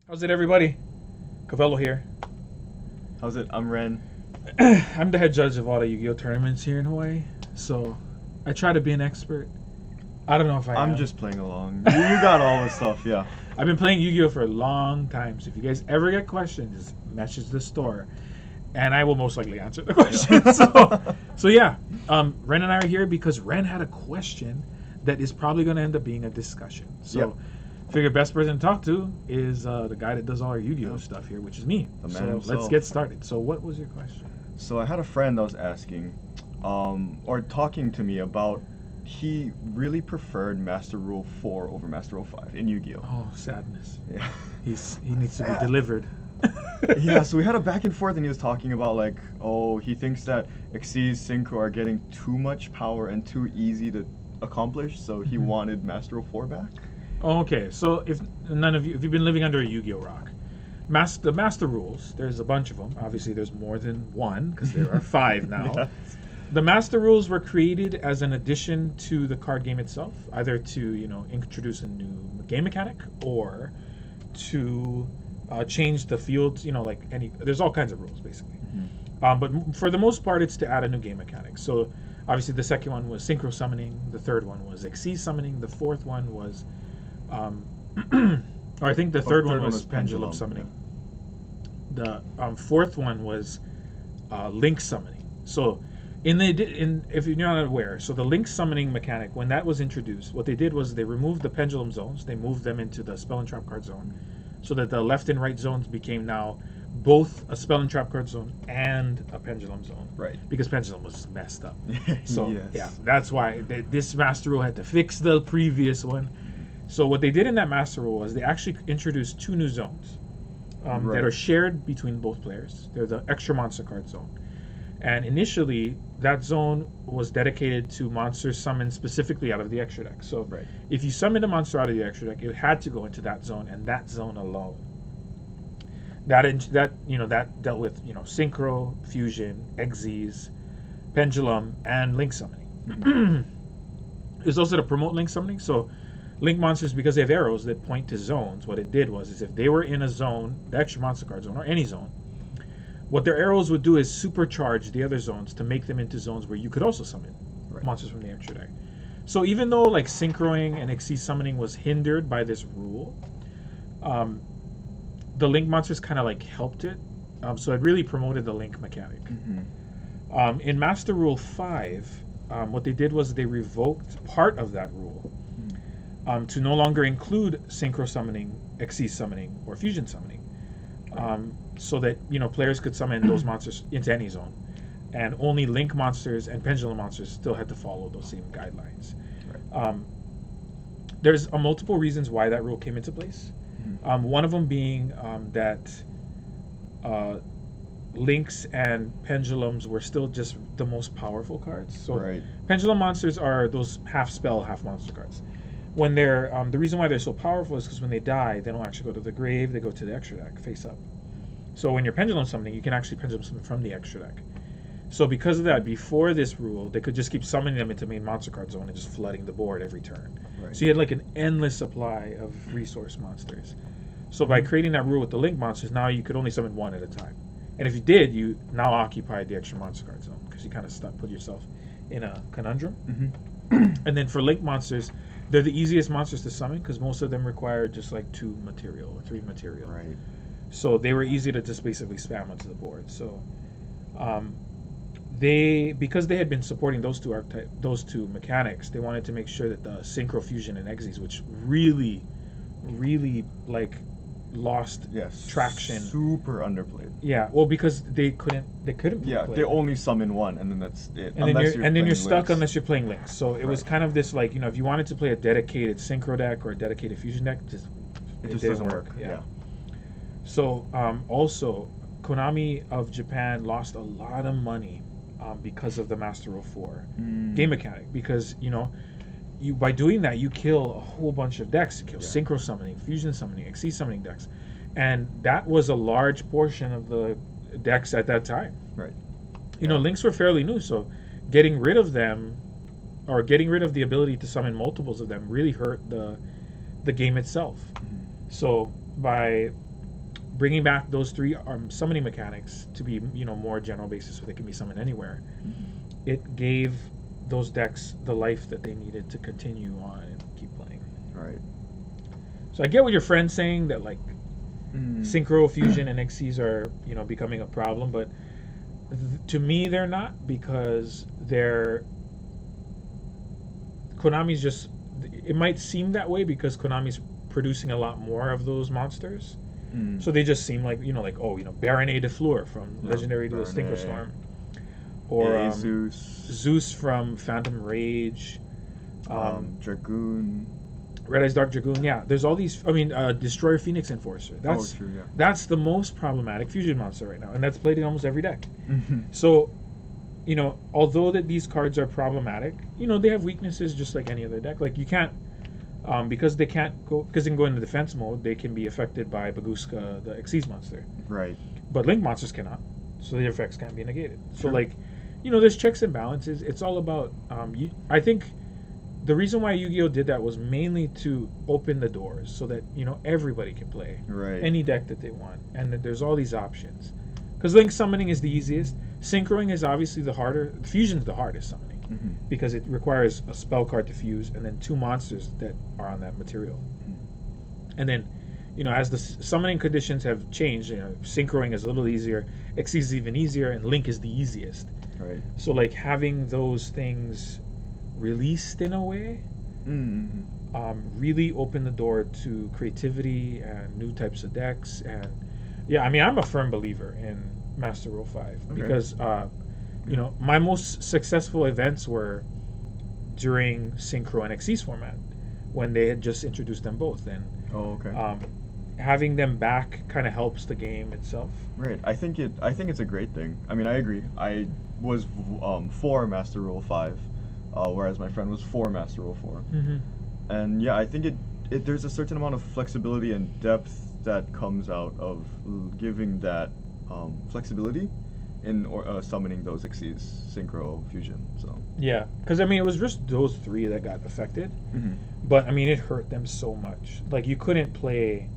How's it, everybody? Cavello here. How's it? I'm Ren. I'm the head judge of all the Yu-Gi-Oh tournaments here in Hawaii, so I try to be an expert. I don't know if I I'm am. just playing along. You got all the stuff, yeah. I've been playing Yu-Gi-Oh for a long time, so if you guys ever get questions, just message the store, and I will most likely answer the questions. So yeah, Ren and I are here because Ren had a question that is probably going to end up being a discussion. So. Yep. Figure best person to talk to is the guy that does all our Yu-Gi-Oh stuff here, which is me. The man so himself. let's get started. So what was your question? So I had a friend that was asking, or talking to me about, he really preferred Master Rule 4 over Master Rule 5 in Yu-Gi-Oh! Oh, sadness. Yeah. He needs to be delivered. Yeah, so we had a back and forth and he was talking about like, oh, he thinks that Xyz Synchro are getting too much power and too easy to accomplish, so he wanted Master Rule 4 back. Okay, so if you've been living under a Yu-Gi-Oh rock, the master rules, there's a bunch of them. Obviously, there's more than one because there are 5 now. Yes. The master rules were created as an addition to the card game itself, either to introduce a new game mechanic or to change the field. There's all kinds of rules basically. But for the most part, it's to add a new game mechanic. So obviously, the second one was synchro summoning. The third one was Xyz summoning. The fourth one was or I think the third one was pendulum summoning. The fourth one was link summoning. So if you're not aware, so the link summoning mechanic, when that was introduced, what they did was they removed the pendulum zones. They moved them into the spell and trap card zone, so that the left and right zones became now both a spell and trap card zone and a pendulum zone. Right. Because pendulum was messed up. So Yes. yeah, that's why this master rule had to fix the previous one. So what they did in that master rule was they actually introduced 2 new zones that are shared between both players. They're the extra monster card zone. And initially, that zone was dedicated to monsters summoned specifically out of the extra deck. So if you summoned a monster out of the extra deck, it had to go into that zone and that zone alone. That dealt with synchro, fusion, Xyz, pendulum, and link summoning. There's also to promote link summoning. So link monsters, because they have arrows that point to zones, what it did was if they were in a zone, the extra monster card zone, or any zone, what their arrows would do is supercharge the other zones to make them into zones where you could also summon monsters from the extra deck. So even though like synchroing and Xyz summoning was hindered by this rule, the link monsters kind of like helped it. So it really promoted the link mechanic. In Master Rule 5, what they did was they revoked part of that rule to no longer include synchro summoning, Xyz summoning, or fusion summoning, so that players could summon those monsters into any zone, and only link monsters and pendulum monsters still had to follow those same guidelines. There's multiple reasons why that rule came into place. One of them being that links and pendulums were still just the most powerful cards. So pendulum monsters are those half spell, half monster cards. When they're the reason why they're so powerful is because when they die, they don't actually go to the grave; they go to the extra deck face up. So when you're pendulum summoning, you can actually pendulum summon from the extra deck. So because of that, before this rule, they could just keep summoning them into main monster card zone and just flooding the board every turn. So you had like an endless supply of resource monsters. So by creating that rule with the link monsters, now you could only summon one at a time. And if you did, you now occupied the extra monster card zone because you kind of put yourself in a conundrum. And then for link monsters, they're the easiest monsters to summon because most of them require just like 2 material or 3 material. So they were easy to just basically spam onto the board. So because they had been supporting those two mechanics, they wanted to make sure that the synchro, fusion, and Xyz, which really like lost traction, super underplayed. Yeah, well, because they couldn't they only summon one and then that's it. And then you're stuck unless you're playing links. So it was kind of this like, if you wanted to play a dedicated synchro deck or a dedicated fusion deck, it just doesn't work. Yeah. So also Konami of Japan lost a lot of money because of the Master Rule 4 game mechanic, because by doing that, you kill a whole bunch of decks. You kill synchro summoning, fusion summoning, Xyz summoning decks, and that was a large portion of the decks at that time. Links were fairly new, so getting rid of them, or getting rid of the ability to summon multiples of them, really hurt the game itself. So by bringing back those three summoning mechanics to be more general basis, so they can be summoned anywhere. It gave those decks the life that they needed to continue on and keep playing. Right. So I get what your friend's saying, that like Synchro, Fusion, and Xyz are becoming a problem, but to me they're not, because Konami's just, it might seem that way because Konami's producing a lot more of those monsters, so they just seem like Baronet de Fleur from Legendary Duelist Thinkorstorm, or Zeus from Phantom Rage, Dragoon, Red Eyes Dark Dragoon. Yeah, there's all these. I mean, Destroyer Phoenix Enforcer. That's true, yeah. That's the most problematic fusion monster right now, and that's played in almost every deck. So, although that these cards are problematic, they have weaknesses just like any other deck. Like you can't, because they can go into defense mode, they can be affected by Baguska, the Xyz monster. Right. But Link monsters cannot, so their effects can't be negated. So True. there's checks and balances. It's all about. I think the reason why Yu-Gi-Oh did that was mainly to open the doors so that everybody can play any deck that they want, and that there's all these options. Because Link summoning is the easiest. Synchroing is obviously the harder. Fusion's the hardest summoning because it requires a spell card to fuse and then two monsters that are on that material. And then, as the summoning conditions have changed, Synchroing is a little easier, Xyz is even easier, and Link is the easiest. Right. So having those things released in a way really opened the door to creativity and new types of decks. And I'm a firm believer in Master Rule 5 because my most successful events were during Synchro and Xyz format when they had just introduced them both, and having them back kind of helps the game itself. Right. I think it's a great thing. I mean, I agree. I was for Master Rule 5, whereas my friend was for Master Rule 4. And I think there's a certain amount of flexibility and depth that comes out of giving that flexibility in summoning those Xyz, Synchro, Fusion. So because it was just those three that got affected, but it hurt them so much. Like you couldn't play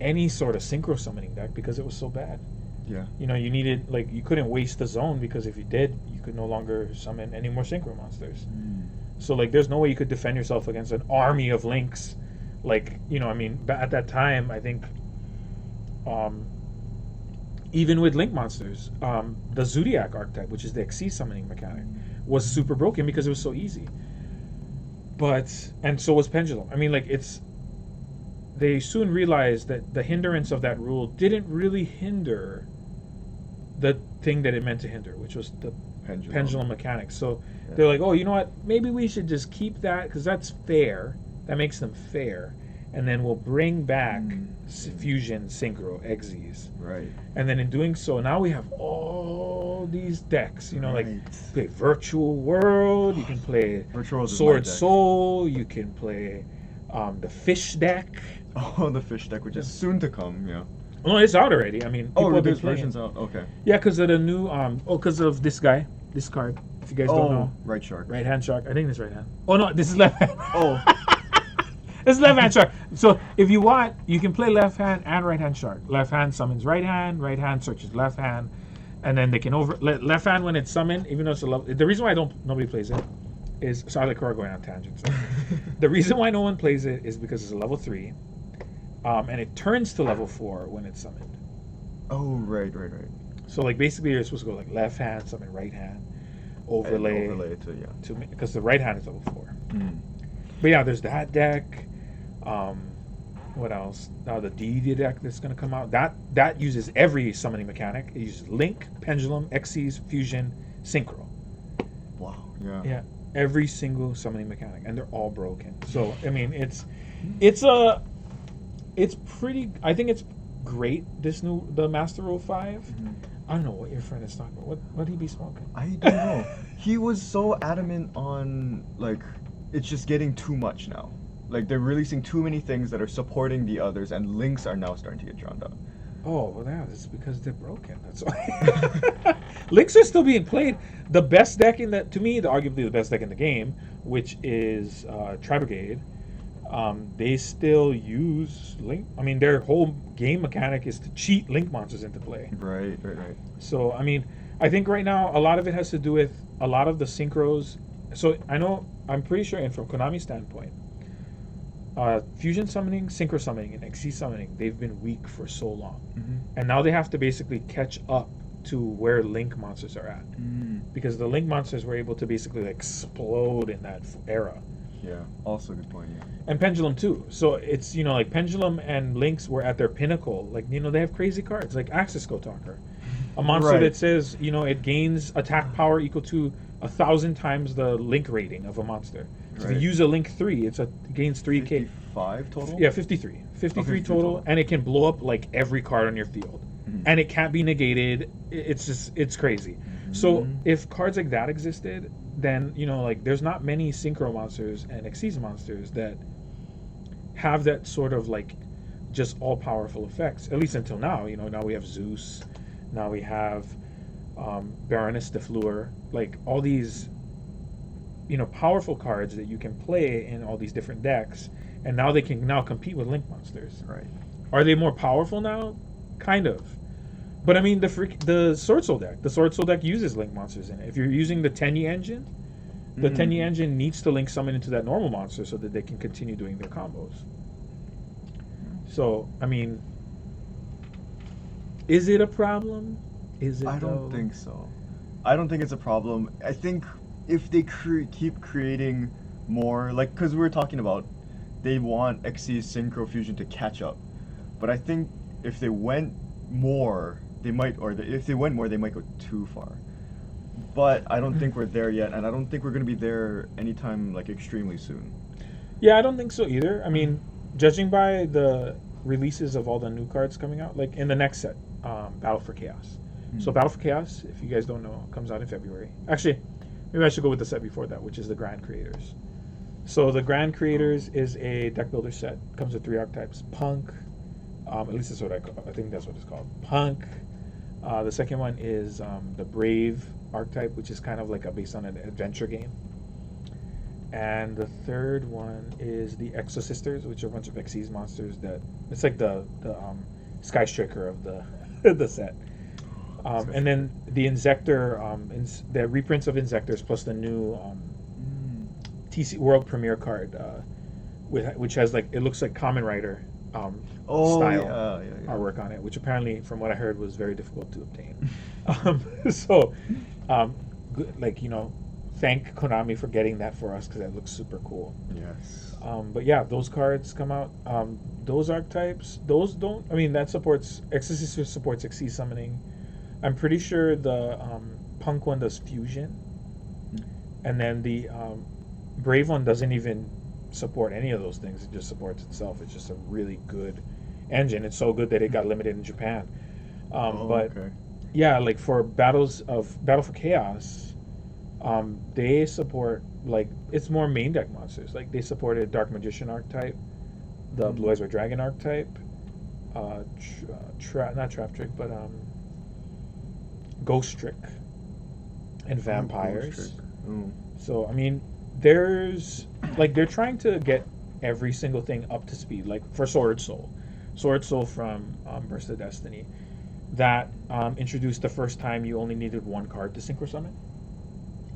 any sort of Synchro summoning deck because it was so bad. Yeah. You needed, you couldn't waste the zone, because if you did, you could no longer summon any more Synchro monsters. So there's no way you could defend yourself against an army of Links. At that time, I think even with Link monsters, the Zodiac archetype, which is the Xyz summoning mechanic, was super broken because it was so easy. And so was Pendulum. They soon realized that the hindrance of that rule didn't really hinder the thing that it meant to hinder, which was the pendulum mechanics. So they're like, oh, you know what? Maybe we should just keep that because that's fair. That makes them fair. And then we'll bring back Fusion, Synchro, Xyz. Right. And then in doing so, now we have all these decks. Play Virtual World. You can play Sword Soul. You can play the Fish deck. Oh, the Fish deck, which is soon to come. Yeah. No, it's out already. People have been there's versions out. Okay. Yeah, because of the new because of this guy, this card. If you guys don't know. Right shark. Right hand shark. I think this right hand. Oh no, this is left hand. Oh. This is left hand shark. So if you want, you can play left hand and right hand shark. Left hand summons right hand searches left hand, and then they can left hand when it's summoned, even though it's a level. The reason why nobody plays it is, sorry, like we're going on tangents. The reason why no one plays it is because it's a level 3. And it turns to level 4 when it's summoned. Oh, right. So basically you're supposed to go left hand, summon right hand, overlay to because the right hand is level 4. But there's that deck. What else? Now the DD deck that's going to come out. That uses every summoning mechanic. It uses Link, Pendulum, Xyz, Fusion, Synchro. Wow. Yeah. Every single summoning mechanic, and they're all broken. So it's pretty. I think it's great. The Master Rule 5. I don't know what your friend is talking about. What he be smoking? I don't know. He was so adamant on it's just getting too much now. They're releasing too many things that are supporting the others, and Links are now starting to get drowned out. Oh, well, that's because they're broken. That's why. Links are still being played. The best deck arguably the best deck in the game, which is Tri-Brigade, they still use link. I mean, their whole game mechanic is to cheat link monsters into play. Right. So I mean, I think right now a lot of it has to do with a lot of the synchros. So I'm pretty sure, and from Konami's standpoint, fusion summoning, synchro summoning, and XC summoning, they've been weak for so long, and now they have to basically catch up to where link monsters are at, because the link monsters were able to basically like explode in that era. Yeah, also a good point. Yeah. And Pendulum too. So it's, like Pendulum and Lynx were at their pinnacle. Like, they have crazy cards like Axis Go Talker, a monster that says, it gains attack power equal to 1,000 times the Link rating of a monster. So if you use a Link 3, it gains 3k. 55 total? Yeah, 53. 53 total, and it can blow up like every card on your field. And it can't be negated. It's crazy. So if cards like that existed, then there's not many synchro monsters and Xyz monsters that have that sort of like just all powerful effects, at least until now. Now we have Zeus, now we have Baroness de Fleur, like all these powerful cards that you can play in all these different decks, and now they can compete with link monsters. Right. Are they more powerful now? Kind of. But I mean, the Sword Soul deck uses link monsters in it. If you're using the Tenyi engine, the Tenyi engine needs to link summon into that normal monster so that they can continue doing their combos. So, I mean, is it a problem? I don't think so. I don't think it's a problem. I think if they keep creating more, like, because we were talking about they want Xyz Synchro Fusion to catch up. But I think if they went more, they might, if they went more, they might go too far. But I don't think we're there yet, and I don't think we're going to be there anytime, like, extremely soon. Yeah, I don't think so either. I mean, judging by the releases of all the new cards coming out, like in the next set, Battle for Chaos. So Battle for Chaos, if you guys don't know, comes out in February. Actually, maybe I should go with the set before that, which is the Grand Creators. So the Grand Creators is a deck builder set. Comes with 3 archetypes. Punk, at least that's what I think that's what it's called. Punk. The second one is the Brave archetype, which is kind of like based on an adventure game. And the third one is the Exo Sisters, which are a bunch of Xyz monsters that it's like the Sky Striker of the set. And then the Insector, the reprints of Insectors plus the new TC World Premiere card, which has like, it looks like Kamen Rider style artwork on it, which apparently, from what I heard, was very difficult to obtain. Like, thank Konami for getting that for us, because that looks super cool. Yes. But yeah, those cards come out. Those archetypes, those don't. I mean, that supports Exorcist supports Xyz summoning. I'm pretty sure the Punk one does fusion, and then the Brave one doesn't even support any of those things. It just supports itself. It's just a really good engine. It's so good that it got limited in Japan. Yeah, like for Battle for Chaos, they support, like, it's more main deck monsters. Like, they supported Dark Magician archetype, the Blue Eyes White Dragon archetype, not Trap Trick, but Ghost Trick, and Vampires. So I mean, there's like, they're trying to get every single thing up to speed. Like for Sword Soul from Burst of Destiny, that introduced the first time you only needed 1 card to synchro summon.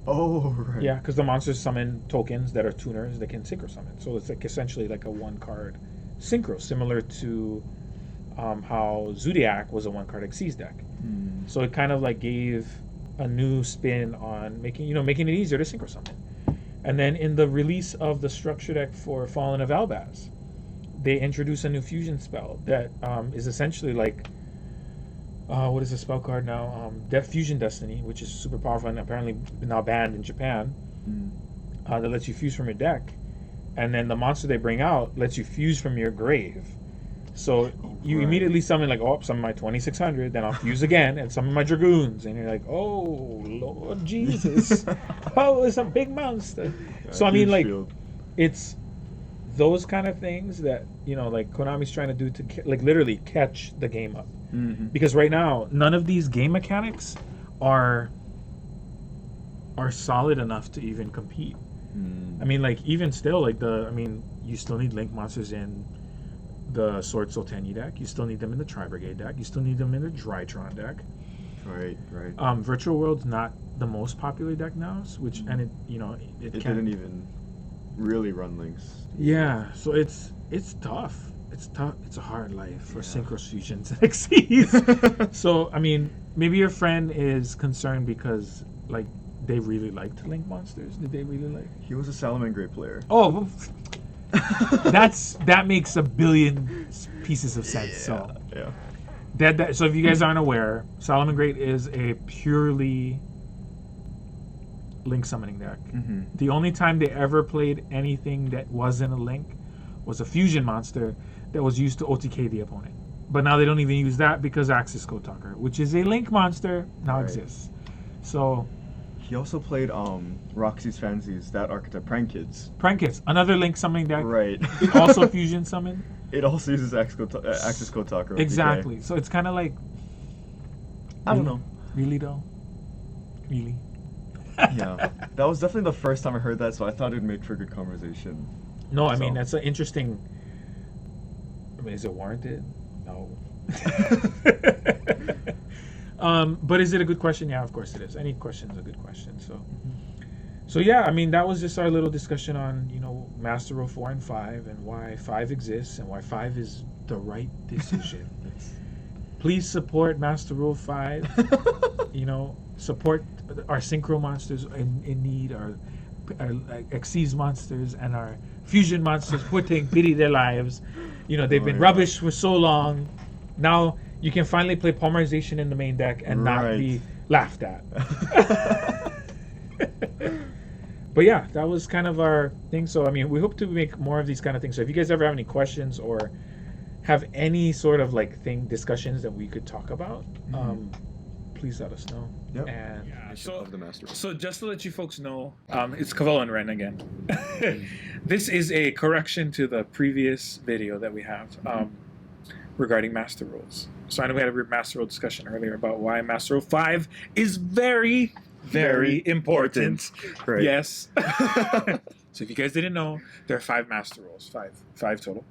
Oh, right. Yeah, because the monsters summon tokens that are tuners that can synchro summon. So it's like essentially like a 1-card synchro, similar to how Zodiac was a 1-card Xyz deck. So it kind of like gave a new spin on making it easier to synchro summon. And then in the release of the structure deck for Fallen of Albaz, they introduced a new fusion spell that is essentially like, what is the spell card now? Fusion Destiny, which is super powerful and apparently now banned in Japan. That lets you fuse from your deck, and then the monster they bring out lets you fuse from your grave. So you immediately summon like, summon my 2600, then I'll fuse again and summon my Dragoons, and you're like, oh Lord Jesus, oh, it's a big monster. So I mean, like, it's those kind of things that like Konami's trying to do to like literally catch the game up. Because right now none of these game mechanics are solid enough to even compete. I mean, like, even still, like you still need Link monsters in the Sword Soul Tenyi deck. You still need them in the Tri-Brigade deck. You still need them in the Drytron deck. Right. Virtual World's not the most popular deck now, which and it it didn't even really run Links. Yeah, so it's tough. It's tough. It's a hard life for Synchro Fusions and Xyz. So I mean, maybe your friend is concerned because like they really liked Link monsters. Did they really like? He was a Salamangreat player. Oh, well, that makes a billion pieces of sense. So yeah. So if you guys aren't aware, Salamangreat is a purely Link summoning deck. Mm-hmm. The only time they ever played anything that wasn't a Link was a fusion monster that was used to OTK the opponent. But now they don't even use that because Axis Code Talker, which is a Link monster, now exists. So he also played Roxy's Fancies, that archetype, Prank Kids, another Link summoning deck. Right. Also fusion summon. It also uses Axis Code Talker. Exactly. So it's kind of like, I don't know. Really though? Really? Yeah. That was definitely the first time I heard that, so I thought it'd make for good conversation. No, I mean, that's an interesting... I mean, is it warranted? No. But is it a good question? Yeah, of course it is. Any question is a good question. So yeah, I mean, that was just our little discussion on, Master Rule 4 and 5 and why 5 exists and why 5 is the right decision. Please support Master Rule 5. Support our Synchro monsters in need, our Xyz monsters and our fusion monsters pity their lives. They've been rubbish for so long. Now you can finally play Polymerization in the main deck and not be laughed at. But yeah, that was kind of our thing. So I mean, we hope to make more of these kind of things. So if you guys ever have any questions or have any sort of discussions that we could talk about, please let us know. Yep. And so just to let you folks know, it's Cavallo and Ren again. This is a correction to the previous video that we have regarding Master Rules. So I know we had a Master Rule discussion earlier about why Master Rule 5 is very, very important. Right. Yes. So if you guys didn't know, there are 5 Master Rules, five total.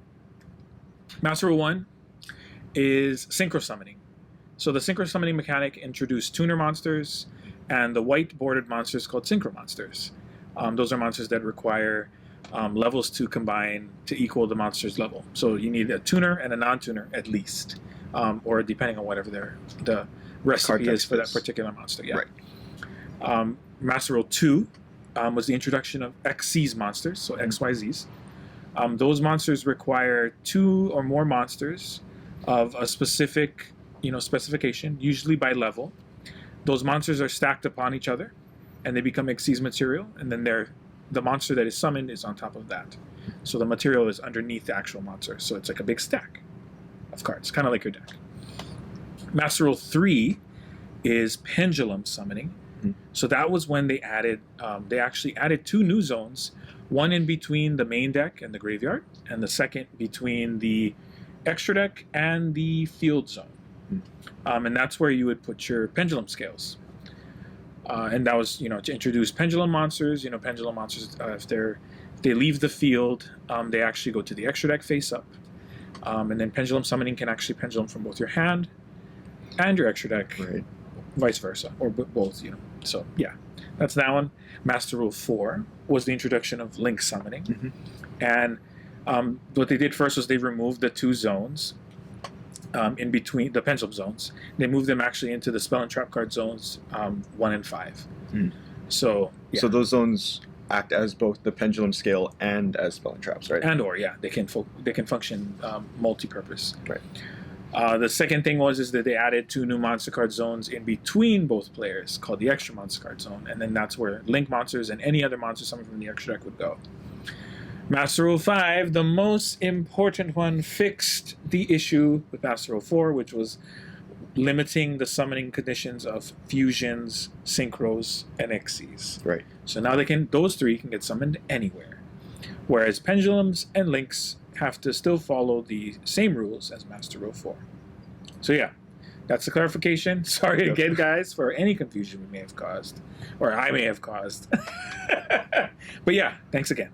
Master Rule 1 is Synchro Summoning. So the Synchro Summoning mechanic introduced tuner monsters and the white bordered monsters called Synchro monsters. Those are monsters that require levels to combine to equal the monster's level. So you need a tuner and a non-tuner at least, or depending on whatever the recipe is for that particular monster. Yeah. Right. Master Rule 2 was the introduction of Xyz monsters, so XYZs. Those monsters require 2 or more monsters of a specific specification, usually by level. Those monsters are stacked upon each other and they become Xyz material, and then the monster that is summoned is on top of that. So the material is underneath the actual monster. So it's like a big stack of cards, kind of like your deck. Master Rule 3 is Pendulum Summoning. So that was when they actually added 2 new zones, one in between the main deck and the graveyard, and the second between the extra deck and the field zone. And that's where you would put your pendulum scales. And that was, to introduce pendulum monsters. Pendulum monsters, if they leave the field, they actually go to the extra deck face up. And then pendulum summoning can actually pendulum from both your hand and your extra deck, vice versa, or both, So yeah, that's that one. Master Rule 4 was the introduction of Link summoning. And what they did first was they removed the 2 zones in between the pendulum zones. They moved them actually into the spell and trap card zones 1 and 5. So yeah. So those zones act as both the pendulum scale and as spell and traps, right? And they can function multi-purpose. Right. The second thing is that they added 2 new monster card zones in between both players called the extra monster card zone, and then that's where Link monsters and any other monster summoned from the extra deck would go. Master Rule 5, the most important one, fixed the issue with Master Rule 4, which was limiting the summoning conditions of fusions, synchros, and Xyz. Right. So now those 3 can get summoned anywhere, whereas pendulums and links have to still follow the same rules as Master Rule 4. So yeah, that's the clarification. Sorry again, guys, for any confusion we may have caused, or I may have caused. But yeah, thanks again.